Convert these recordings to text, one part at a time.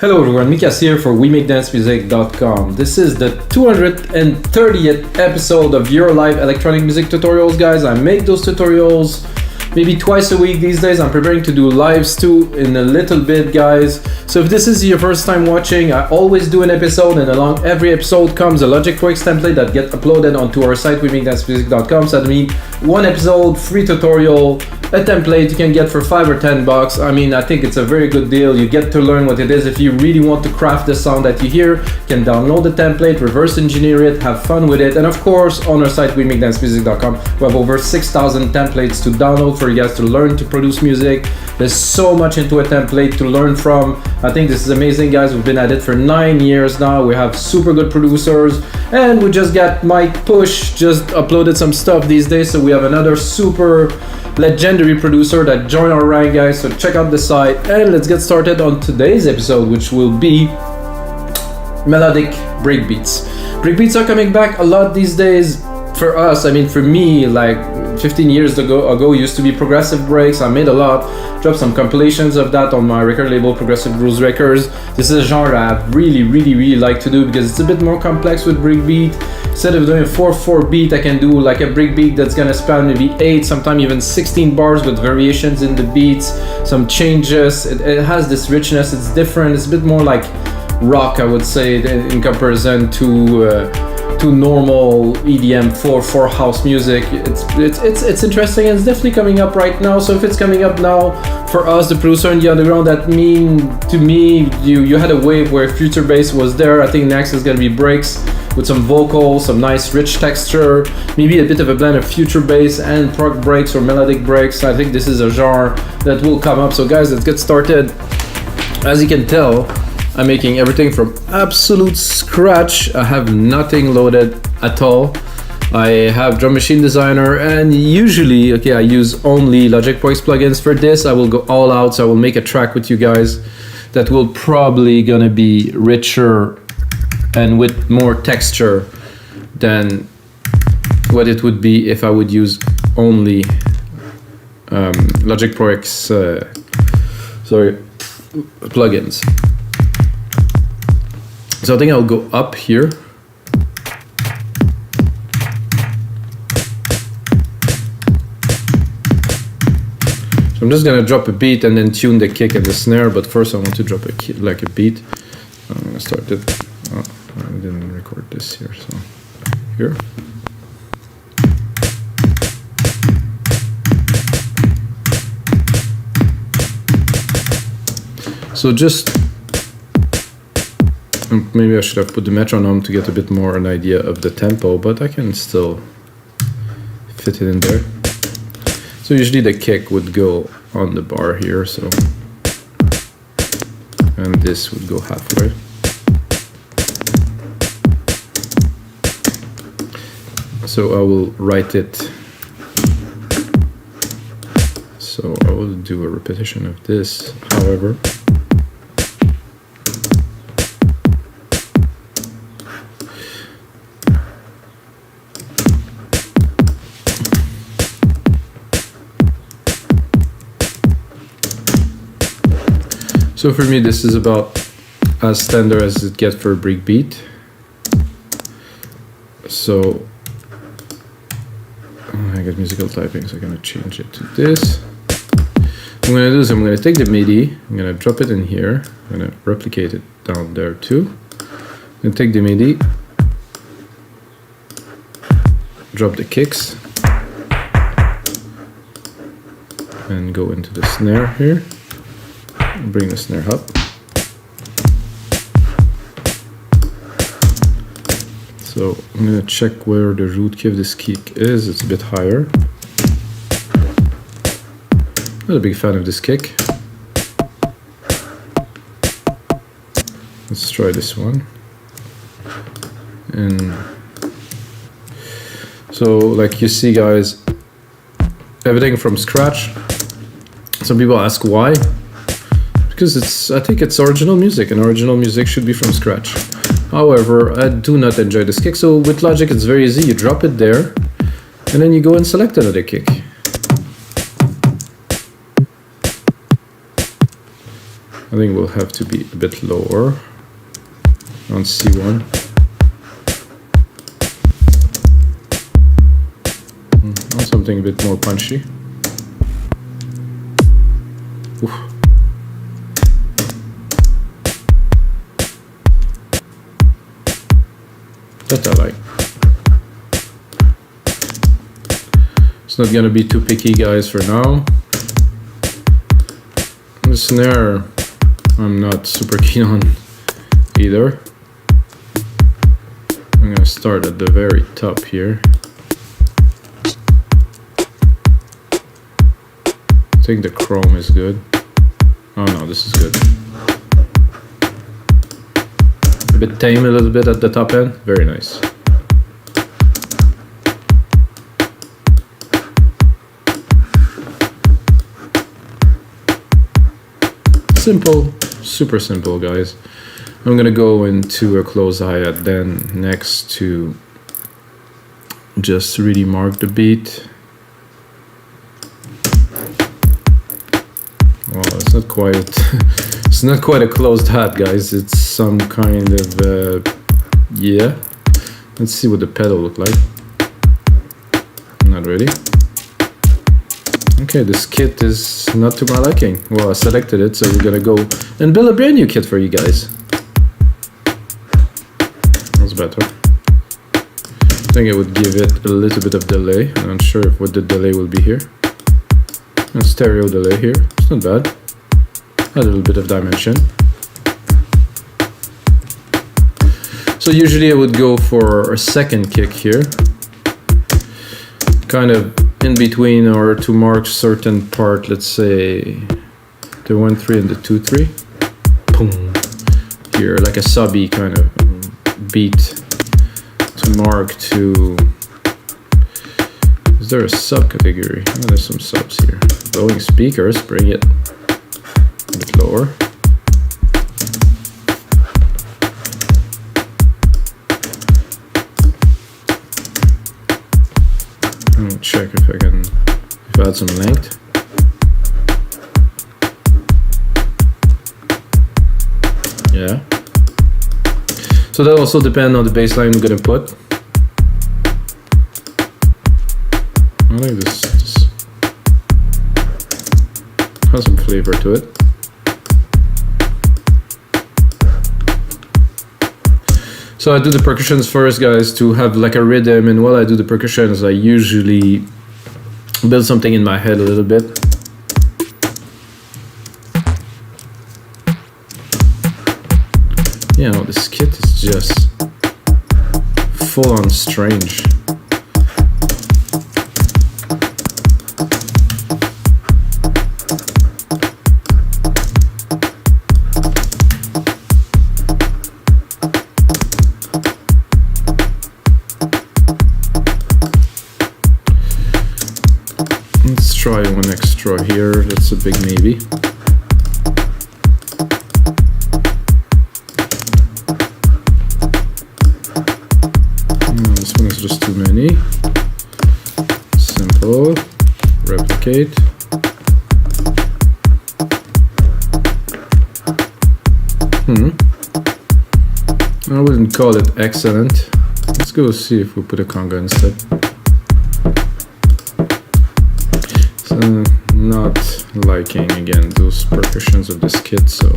Hello everyone, Mikas here for WeMakeDanceMusic.com. This is the 230th episode of your live electronic music tutorials, guys. I make those tutorials maybe twice a week these days. I'm preparing to do lives too in a little bit, guys. So if this is your first time watching, I always do an episode, and along every episode comes a Logic Pro X template that gets uploaded onto our site, WeMakeDanceMusic.com. So that means one episode, free tutorial, a template you can get for $5 or $10. I mean, I think it's a very good deal. You get to learn what it is. If you really want to craft the sound that you hear, you can download the template, reverse engineer it, have fun with it. And of course, on our site, WeMakeDanceMusic.com, we have over 6,000 templates to download for you guys to learn to produce music. There's so much into a template to learn from. I think this is amazing, guys. We've been at it for 9 years now. We have super good producers, and we just got Mike Push just uploaded some stuff these days. So we have another super legendary producer that joined our rank, guys. So check out the site, and let's get started on today's episode, which will be melodic breakbeats. Breakbeats are coming back a lot these days for us. I mean, for me, like 15 years ago used to be progressive breaks. I made a lot, dropped some compilations of that on my record label, Progressive Grooves Records. This is a genre I really like to do because it's a bit more complex with breakbeat. Instead of doing a 4/4 beat, I can do like a breakbeat that's gonna span maybe 8, sometimes even 16 bars with variations in the beats, some changes. It has this richness. It's different. It's a bit more like rock, I would say, in comparison to normal EDM 4/4 house music. It's interesting, and it's definitely coming up right now. So if it's coming up now for us, the producer in the underground, that mean to me you had a wave where future bass was there. I think next is gonna be breaks with some vocals, some nice rich texture, maybe a bit of a blend of future bass and prog breaks or melodic breaks. I think this is a genre that will come up. So guys, let's get started. As you can tell, I'm making everything from absolute scratch. I have nothing loaded at all. I have Drum Machine Designer, and usually, I use only Logic Pro X plugins for this. I will go all out, so I will make a track with you guys that will probably gonna be richer and with more texture than what it would be if I would use only Logic Pro X plugins. So I think I'll go up here. So I'm just gonna drop a beat and then tune the kick and the snare, but first I want to drop a beat. I'm gonna start it. Oh, I didn't record this here, so here. So just maybe I should have put the metronome to get a bit more an idea of the tempo, but I can still fit it in there. So usually the kick would go on the bar here, so, and this would go halfway. So I will write it. So I will do a repetition of this, however. So for me, this is about as standard as it gets for a breakbeat. So I got musical typing, so I'm gonna change it to this. What I'm gonna do is I'm gonna take the MIDI, I'm gonna drop it in here, I'm gonna replicate it down there too. I'm gonna take the MIDI, drop the kicks, and go into the snare here. Bring the snare up. So I'm gonna check where the root key of this kick is. It's a bit higher. Not a big fan of this kick. Let's try this one. And so, like you see, guys, everything from scratch. Some people ask why. Because I think it's original music, and original music should be from scratch. However, I do not enjoy this kick, so with Logic it's very easy. You drop it there, and then you go and select another kick. I think we'll have to be a bit lower on C1. On something a bit more punchy. Oof. That I like. It's not gonna be too picky, guys, for now. The snare, I'm not super keen on either. I'm gonna start at the very top here. I think the chrome is good. Oh no, this is good. A bit tame a little bit at the top end. Very nice. Simple, super simple, guys. I'm gonna go into a close hi-hat then next to just really mark the beat. Well, it's not quite it's not quite a closed hat, guys. It's some kind of yeah. Let's see what the pedal look like. Not really. Okay, this kit is not to my liking. Well, I selected it, so we're gonna go and build a brand new kit for you guys. That's better. I think I would give it a little bit of delay. I'm not sure what the delay will be here. A stereo delay here. It's not bad. A little bit of dimension. So usually I would go for a second kick here. Kind of in between, or to mark certain part, let's say the 1-3 and the 2-3. Boom. Here, like a subby kind of beat to mark to. Is there a subcategory? Oh, there's some subs here. Blowing speakers, bring it a bit lower. Let me check if I add some length. Yeah. So that also depends on the bassline we're gonna put. I like this has some flavor to it. So I do the percussions first, guys, to have like a rhythm, and while I do the percussions, I usually build something in my head a little bit. You know, this kit is just full on strange. Let's try one extra here. That's a big maybe. This one is just too many. Simple. Replicate. I wouldn't call it excellent. Let's go see if we put a conga instead. Not liking again those percussions of this kit, so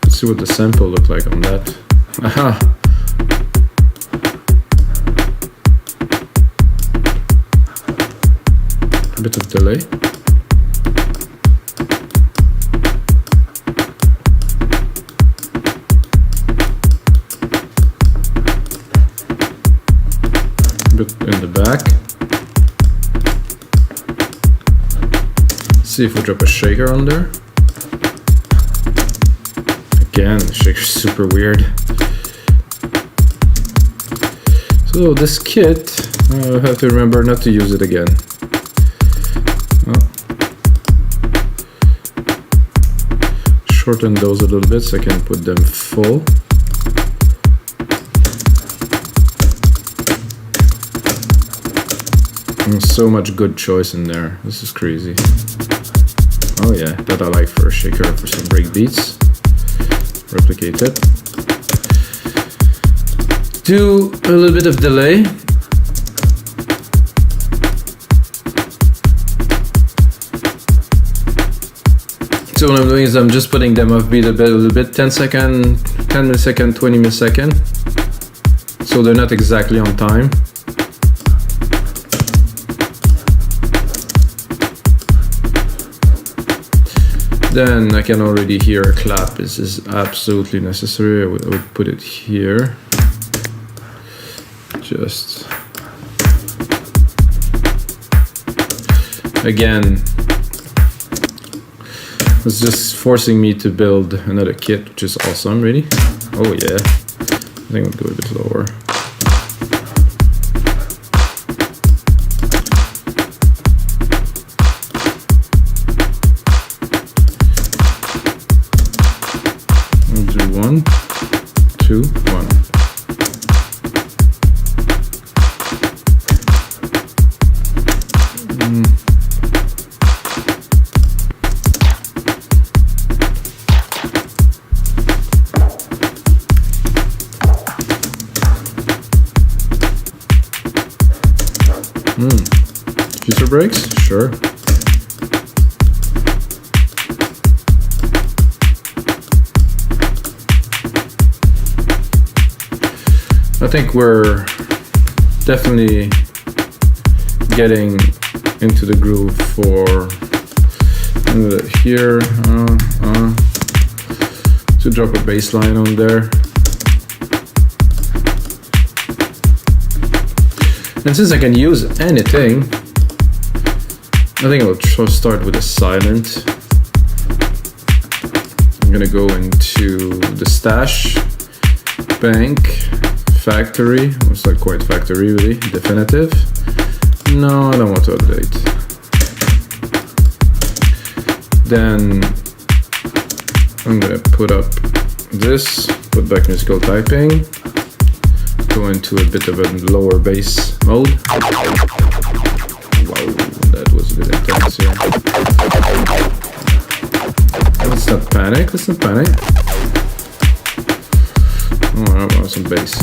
let's see what the sample looked like on that. Aha! A bit of delay. In the back. See if we drop a shaker on there. Again, the shaker's super weird. So this kit, I have to remember not to use it again. shorten those a little bit so I can put them full. And so much good choice in there. This is crazy. Oh yeah, that I like for a shaker for some break beats. Replicate it. Do a little bit of delay. So what I'm doing is I'm just putting them offbeat a little bit, 10 millisecond, 20 millisecond. So they're not exactly on time. Then I can already hear a clap. This is absolutely necessary. I would put it here. Just again, it's just forcing me to build another kit, which is awesome, really. Oh yeah, I think we'll go a bit lower. We'll do 1, 2, 1. Future breaks? Sure. I think we're definitely getting into the groove for here to drop a bass line on there. And since I can use anything, I think I'll start with a silent. I'm gonna go into the stash, bank, factory. It's not quite factory really, definitive. No, I don't want to update. Then I'm gonna put up this, put back musical typing, go into a bit of a lower bass mode. Wow, that was a bit intense here. Let's not panic, let's not panic. Oh, I want some bass.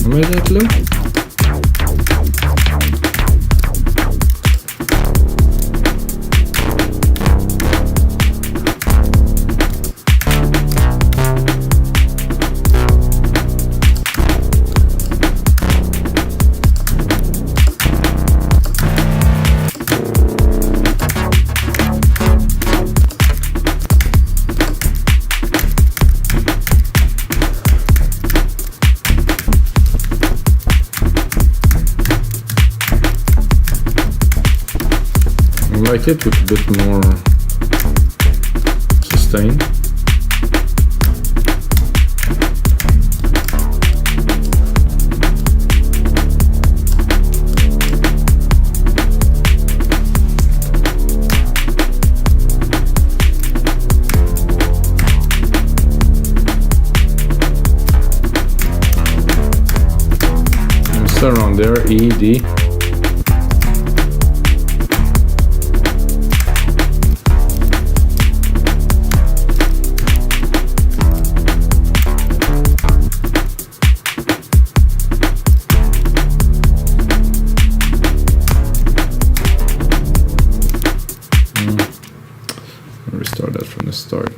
Am I that low? I like it with a bit more sustain. And start around there, E, D. Restart that from the start.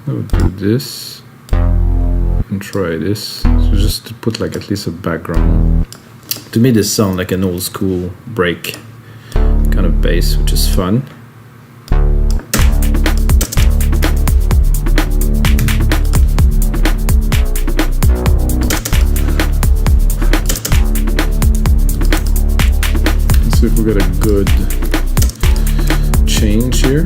I'll do this and try this. So just to put like at least a background. To me this sounds like an old school break kind of bass, which is fun. See if we get a good change here.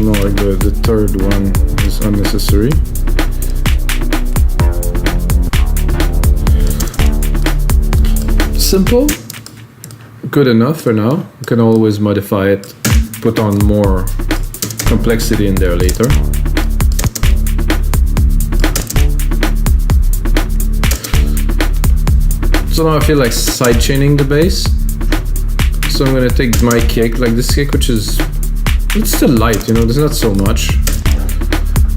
No, like the third one is unnecessary. Simple, good enough for now. You can always modify it, put on more complexity in there later. So now I feel like sidechaining the bass. So I'm gonna take my kick, like this kick, which is, it's still light, you know, there's not so much.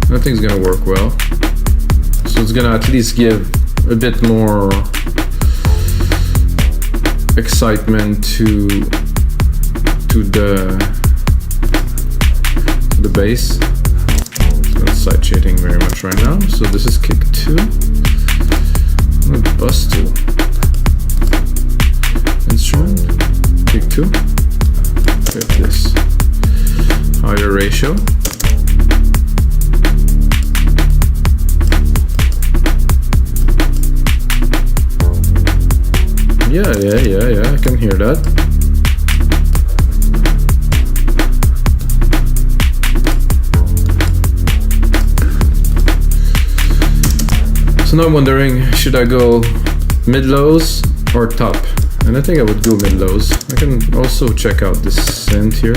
I think it's gonna work well. So it's gonna at least give a bit more excitement to the bass. It's not sideshading very much right now. So this is kick 2. I'm gonna bus 2. Instrument, kick 2. Get this higher ratio. Yeah, I can hear that. So now I'm wondering, should I go mid-lows or top? And I think I would go mid-lows. I can also check out this synth here.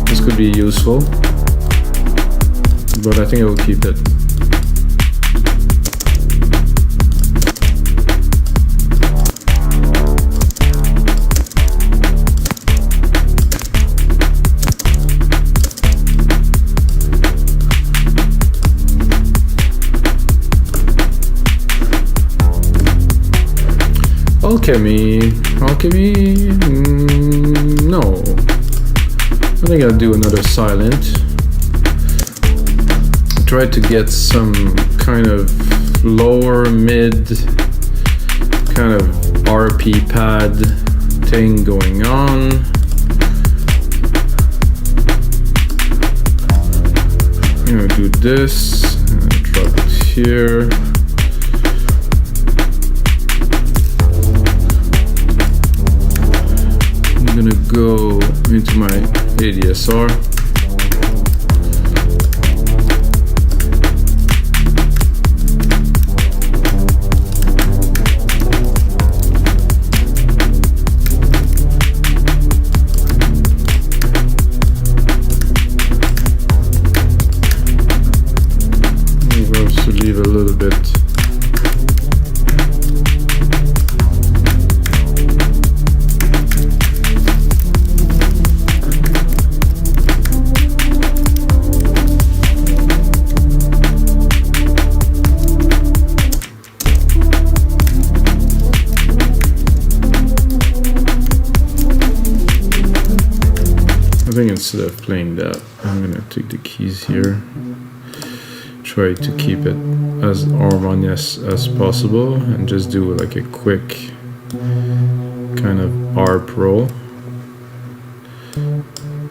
This could be useful, but I think I will keep it. Alchemy, no. I think I'll do another silent. Try to get some kind of lower mid, kind of RP pad thing going on. I'm gonna do this, drop it here. I'm gonna go into my ADSR. We'll also leave a little bit. I think instead of playing that, I'm gonna take the keys here, try to keep it as harmonious as possible, and just do like a quick kind of arp roll.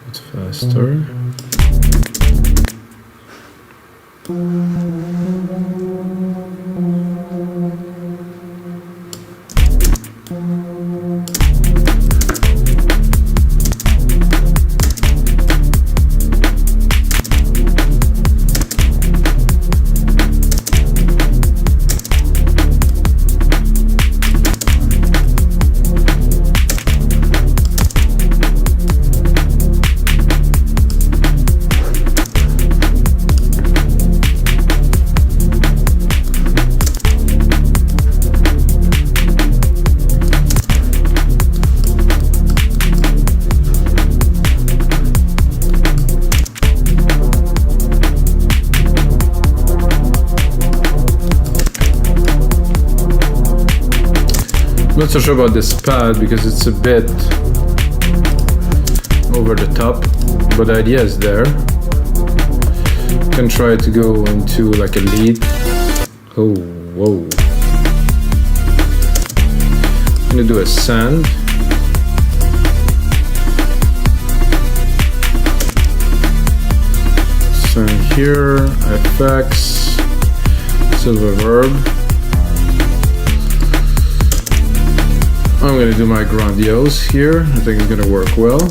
It's faster. I'm not so sure about this pad because it's a bit over the top, but the idea is there. You can try to go into like a lead. Oh, whoa. I'm gonna do a sand. turn here, effects, silver verb. I'm gonna do my grandiose here. I think it's gonna work well.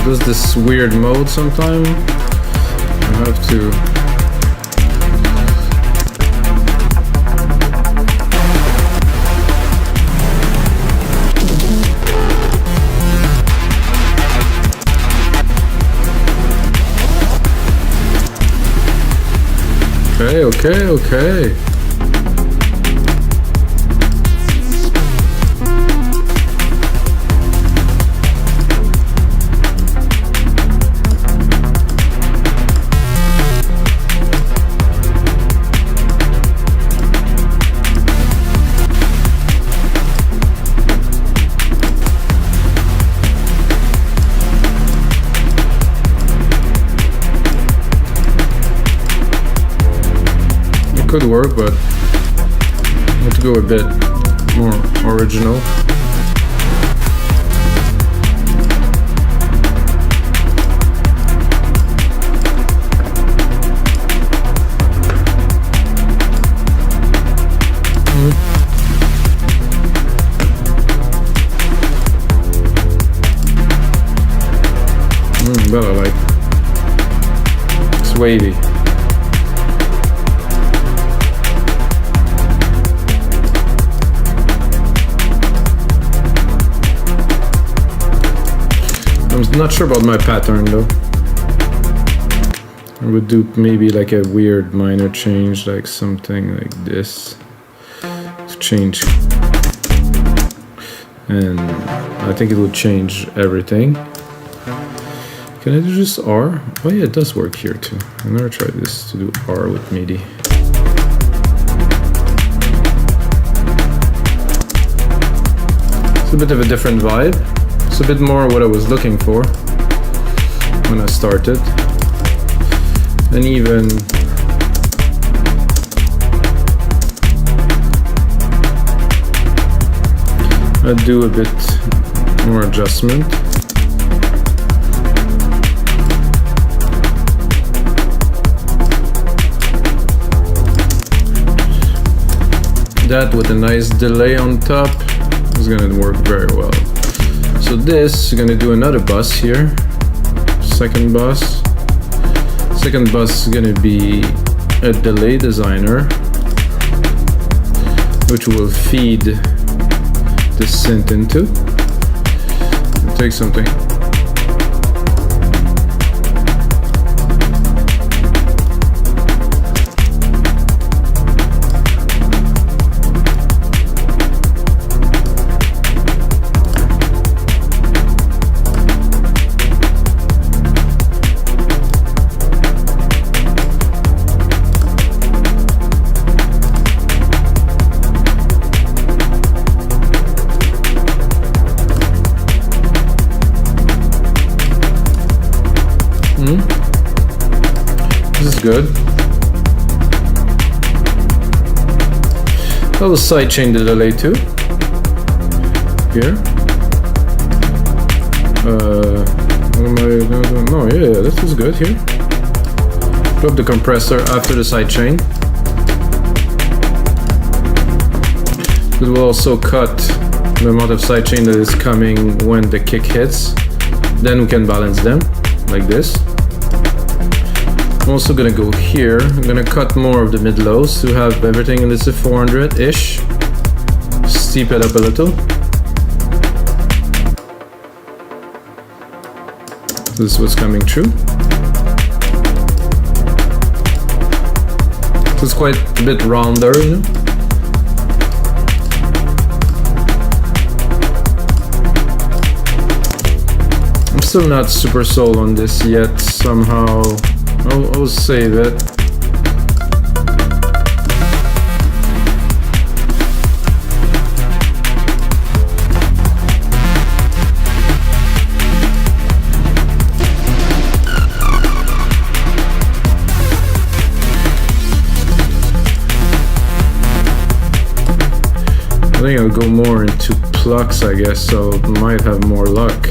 Does this weird mode sometime. I have to okay. Could work, but I have to go a bit more original. That I like. It's wavy. I'm not sure about my pattern though. I would do maybe like a weird minor change, like something like this to change, and I think it would change everything. Can I do just R? Oh yeah, it does work here too. I've never tried this to do R with MIDI. It's a bit of a different vibe. It's a bit more what I was looking for when I started. And even I'd do a bit more adjustment. That with a nice delay on top is gonna work very well. So this is gonna do another bus here. Second bus. Second bus is gonna be a delay designer, which will feed the synth into. Take something. This is good. I will sidechain the delay too. Here. What am I gonna do? No, yeah, this is good here. Drop the compressor after the sidechain. It will also cut the amount of sidechain that is coming when the kick hits. Then we can balance them like this. I'm also gonna go here. I'm gonna cut more of the mid-lows to have everything in this 400-ish. Steep it up a little. This is what's coming through. So it's quite a bit rounder, you know. still not super sold on this yet. Somehow, I'll save it. I think I'll go more into plucks, I guess, so might have more luck.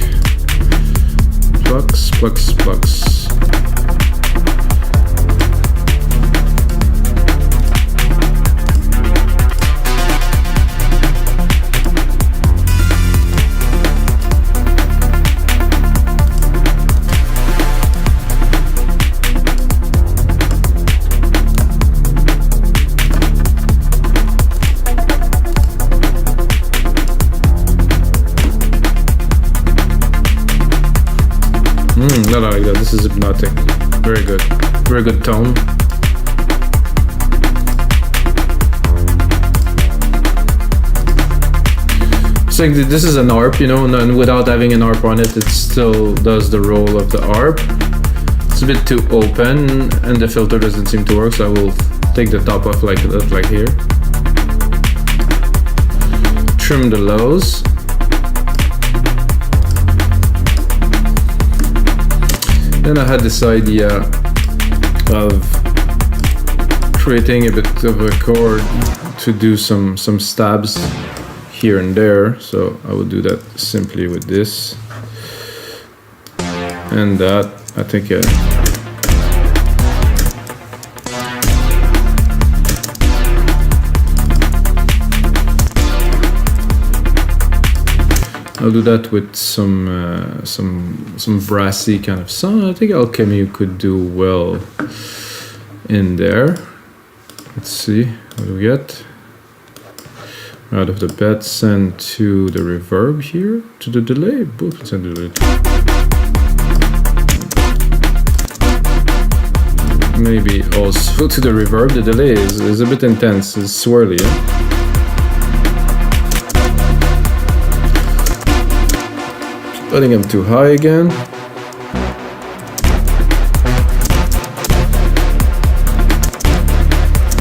Plucks, plucks, plucks. I like that. This is hypnotic. Very good. Very good tone. It's like this is an ARP, you know, and without having an ARP on it, it still does the role of the ARP. It's a bit too open, and the filter doesn't seem to work, so I will take the top off like that, like here. Trim the lows. Then I had this idea of creating a bit of a chord to do some stabs here and there. So I will do that simply with this and that. I think I'll do that with some brassy kind of sound. I think Alchemy could do well in there. Let's see what do we get. Out of the bed, send to the reverb here, to the delay. Boop, send to the delay. Maybe also to the reverb. The delay is a bit intense. It's swirly. Yeah? Letting them too high again.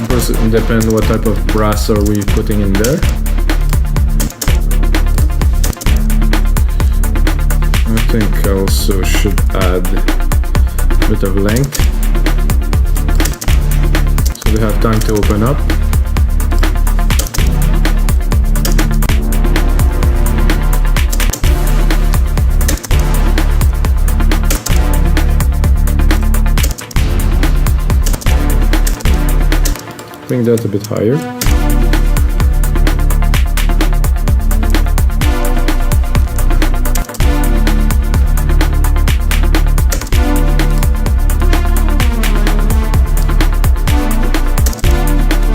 Of course, it depends what type of brass are we putting in there. I think I also should add a bit of length, so they have time to open up. Bring that a bit higher.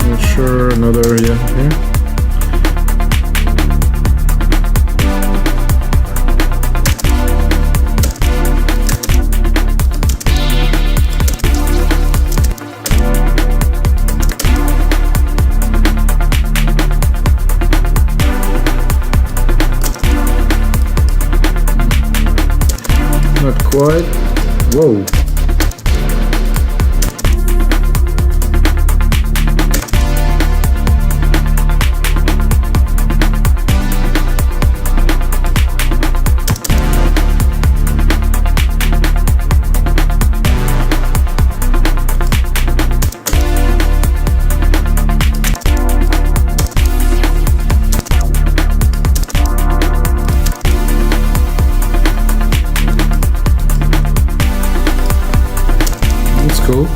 Not sure, another, yeah, here. Not quite. Whoa. Cool.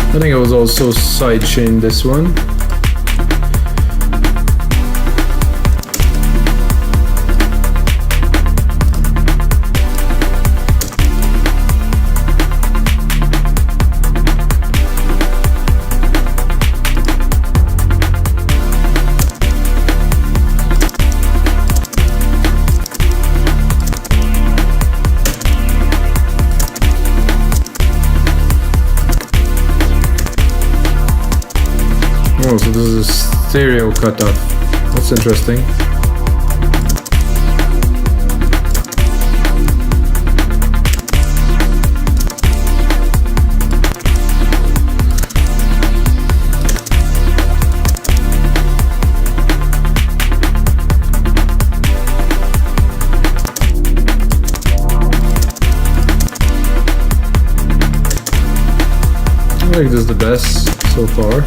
I think I was also sidechain this one. Oh, so this is a stereo cutoff. That's interesting. I think this is the best so far.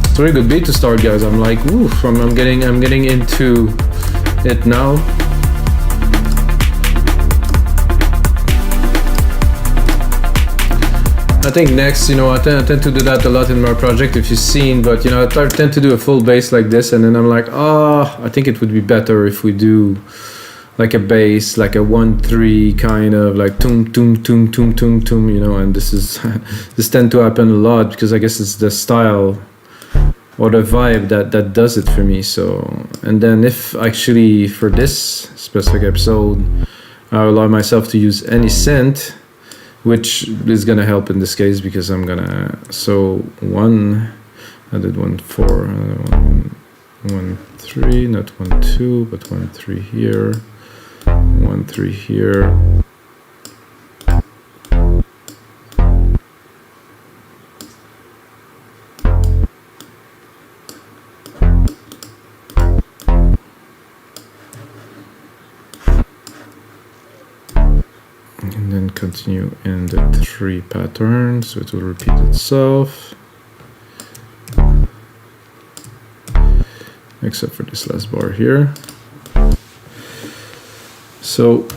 It's a very good beat to start, guys. I'm like, woof, I'm getting into it now. I think next, you know, I tend to do that a lot in my project, if you've seen, but you know, I tend to do a full bass like this, and then I'm like, I think it would be better if we do like a bass, like a 1-3 kind of like tum tum tum tum tum tum, you know, and this tend to happen a lot because I guess it's the style or the vibe that does it for me. So, and then if actually for this specific episode I allow myself to use any synth, which is gonna help in this case because I'm gonna, so I did 1-4, 1-3, not 1-2, but 1-3 here, 1-3 here. And then continue in the 3 pattern, so it will repeat itself. Except for this last bar here. So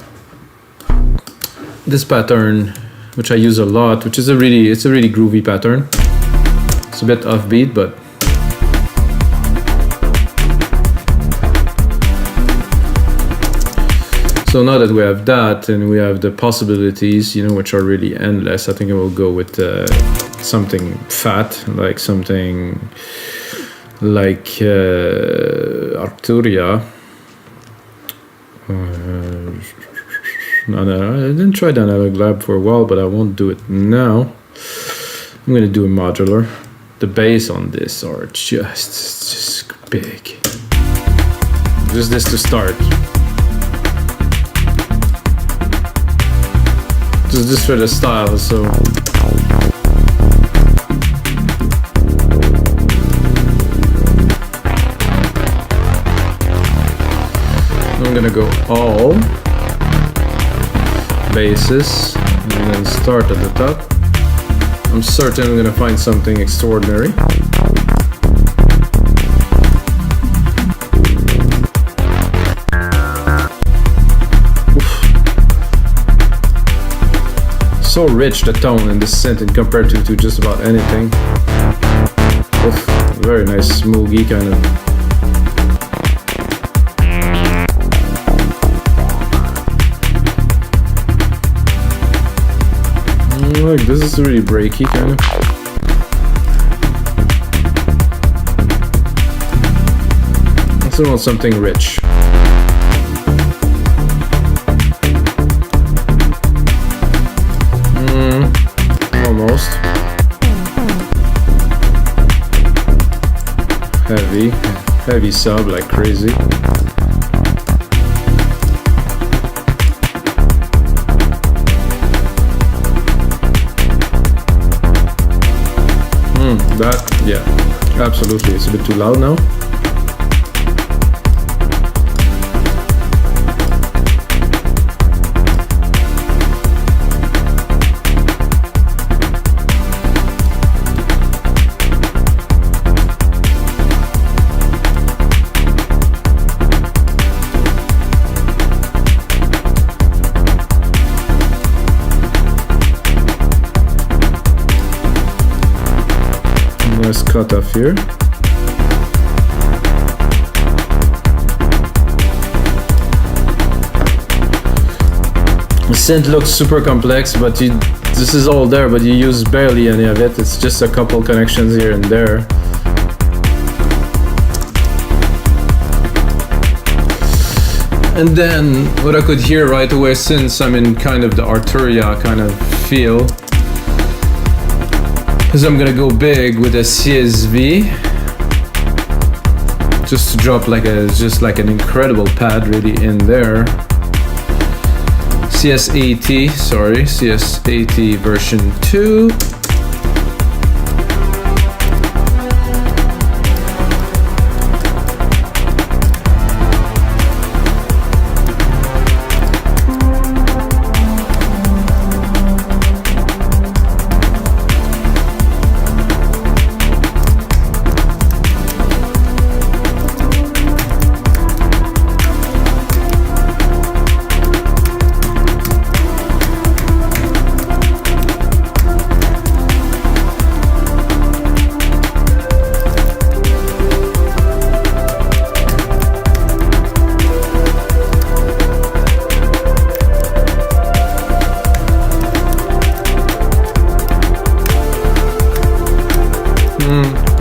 this pattern, which I use a lot, which is it's a really groovy pattern. It's a bit offbeat, but so now that we have that and we have the possibilities, you know, which are really endless, I think I will go with something fat, like something like Arturia. No, I didn't try the analog lab for a while, but I won't do it now. I'm gonna do a modular. The bass on this are just big. Just this to start. Just for the style, so I'm gonna go all basses and then start at the top. I'm certain I'm gonna find something extraordinary. So rich, the tone in this synth compared to just about anything. Oof, very nice, smoothie kind of. Look, this is really breaky kind of. I still want something rich. Almost. Heavy sub like crazy. That, yeah, absolutely. It's a bit too loud now. Nice cut off here. The synth looks super complex, but this is all there, but you use barely any of it. It's just a couple connections here and there. And then what I could hear right away, since I'm in kind of the Arturia kind of feel, is I'm gonna go big with a CSV, just to drop like just like an incredible pad really in there. CS80 version 2.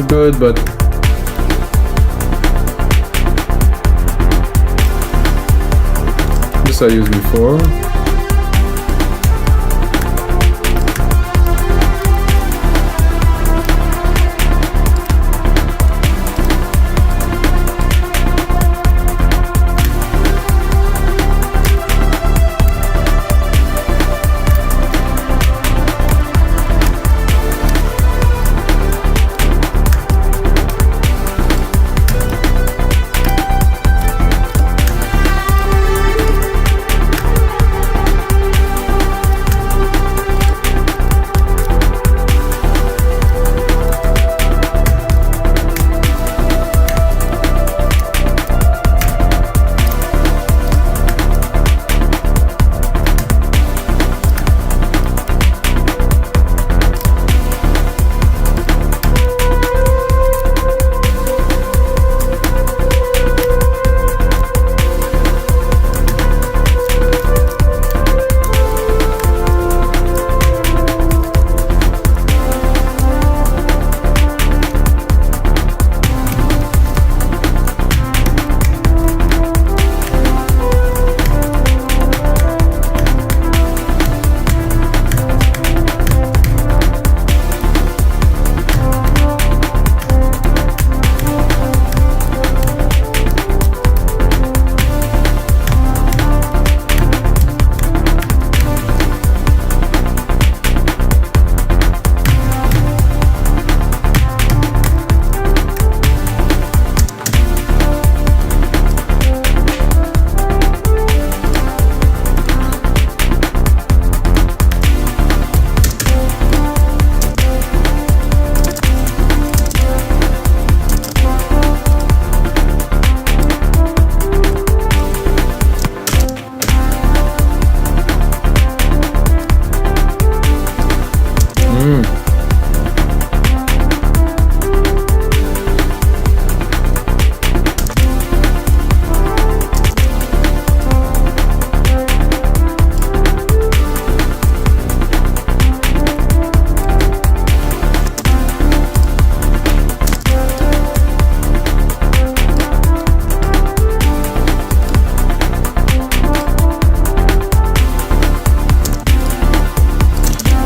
Good, but this I used before.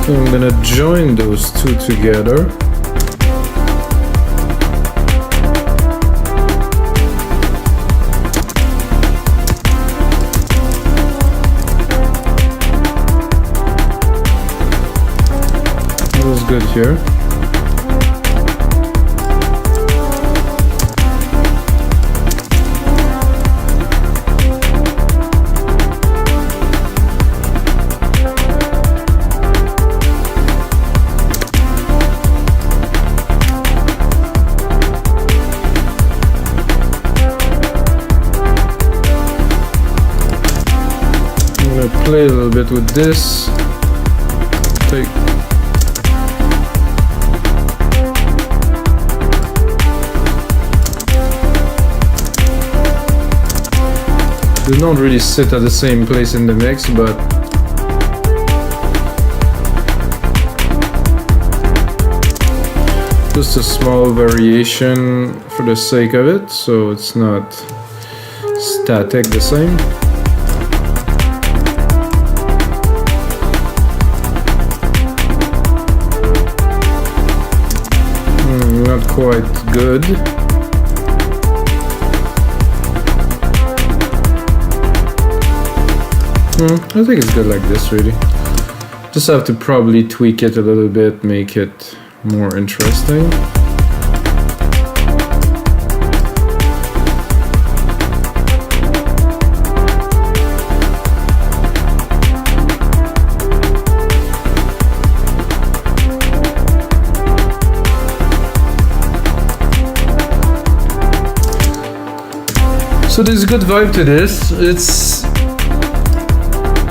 So I'm gonna join those two together. Feels good here. Play a little bit with this. They don't really sit at the same place in the mix, but just a small variation for the sake of it, so it's not Static the same. Not quite good. I think it's good like this, really. Just have to probably tweak it a little bit, make it more interesting. So there's a good vibe to this.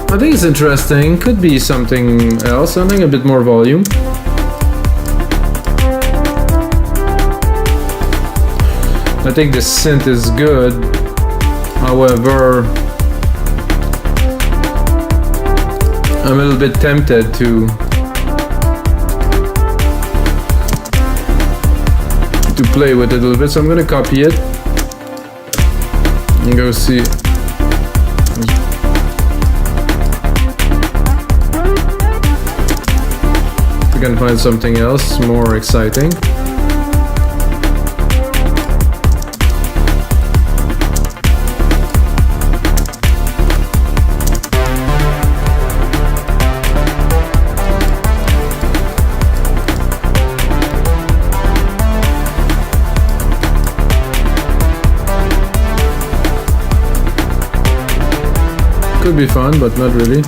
I think it's interesting. Could be something else. Something a bit more volume. I think the synth is good. However, I'm a little bit tempted to play with it a little bit, so I'm gonna copy it and go see. We can find something else more exciting. Could be fun, but not really.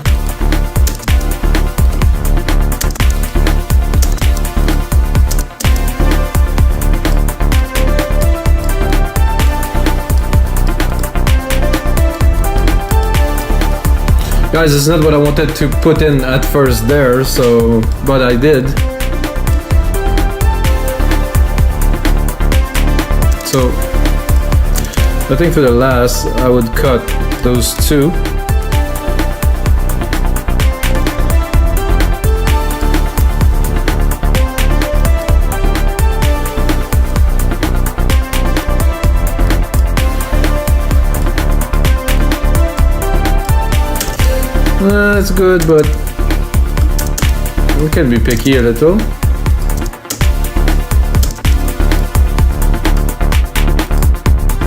Guys, it's not what I wanted to put in at first there, so, but I did. So, I think for the last, I would cut those two. It's good, but we can be picky a little.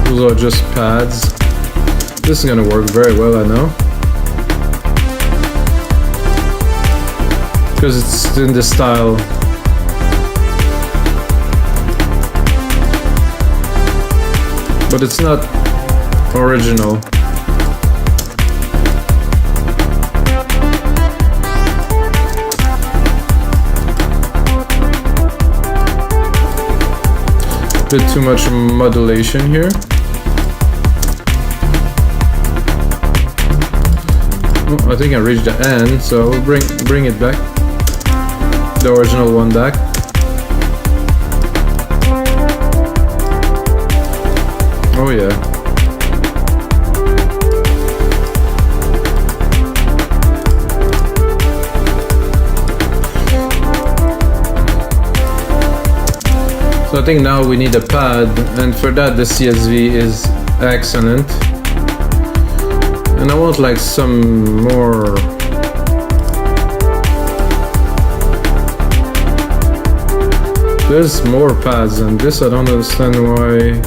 Those are just pads. This is gonna work very well, I know. Because it's in the style. But it's not original. Bit too much modulation here. Oh, I think I reached the end, so we'll bring it back. The original one back. Oh yeah. So I think now we need a pad, and for that the CSV is excellent. And I want like some more. There's more pads than this, I don't understand why.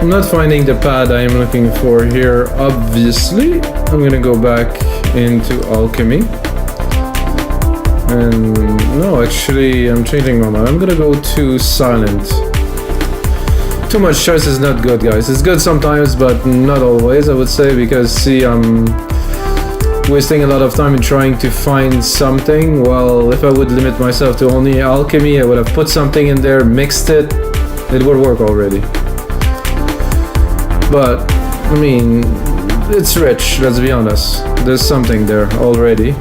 I'm not finding the pad I am looking for here, obviously. I'm gonna go back into Alchemy. And no, actually, I'm changing my mind. I'm gonna go to Silent. Too much choice is not good, guys. It's good sometimes, but not always, I would say, because see, I'm wasting a lot of time in trying to find something. Well, if I would limit myself to only Alchemy, I would have put something in there, mixed it, it would work already. But, I mean, it's rich, let's be honest. There's something there already.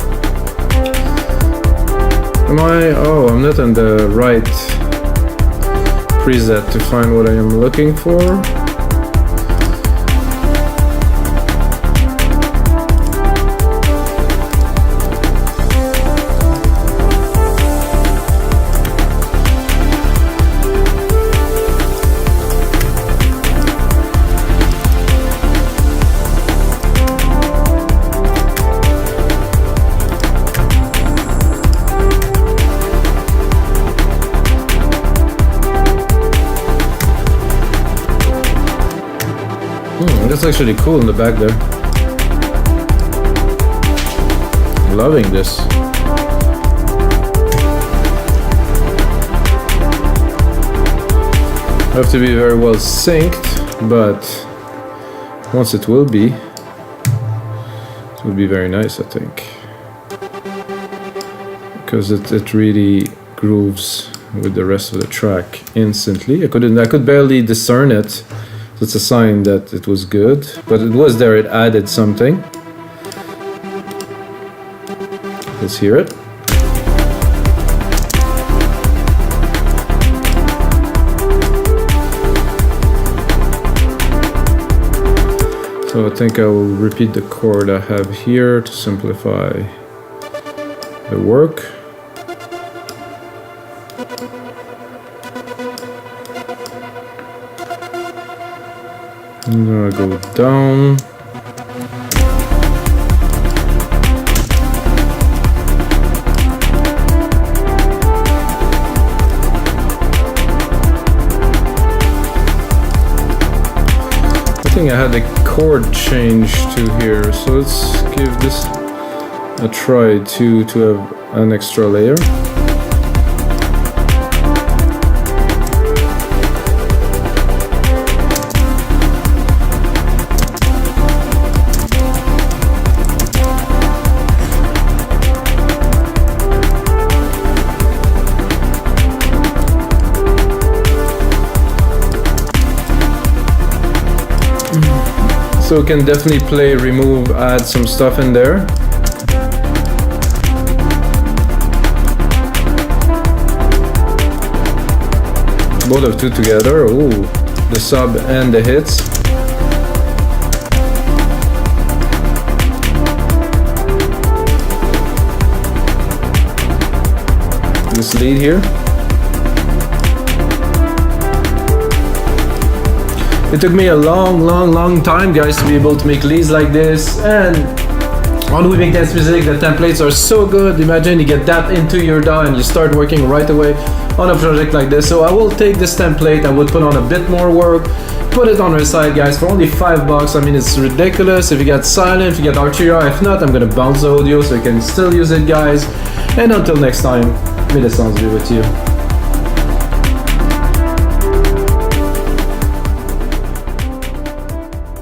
Am I? Oh, I'm not in the right preset to find what I am looking for. That's actually cool in the back there. Loving this. Have to be very well synced, but once it will be very nice, I think, because it really grooves with the rest of the track instantly. I could barely discern it. So it's a sign that it was good, but it was there, it added something. Let's hear it. So I think I will repeat the chord I have here to simplify the work. I'm gonna go down. I think I had the chord change to here, so let's give this a try to have an extra layer. So we can definitely play, remove, add some stuff in there. Both of two together. Ooh, the sub and the hits. This lead here. It took me a long time, guys, to be able to make leads like this, and on We Make Dance Music the templates are so good. Imagine you get that into your DAW and you start working right away on a project like this. So I will take this template, I would put on a bit more work, put it on our site, guys, for only $5. I mean, it's ridiculous. If you got Silent, if you got Arturia, if not, I'm gonna bounce the audio so you can still use it, guys. And until next time, may the sounds be with you.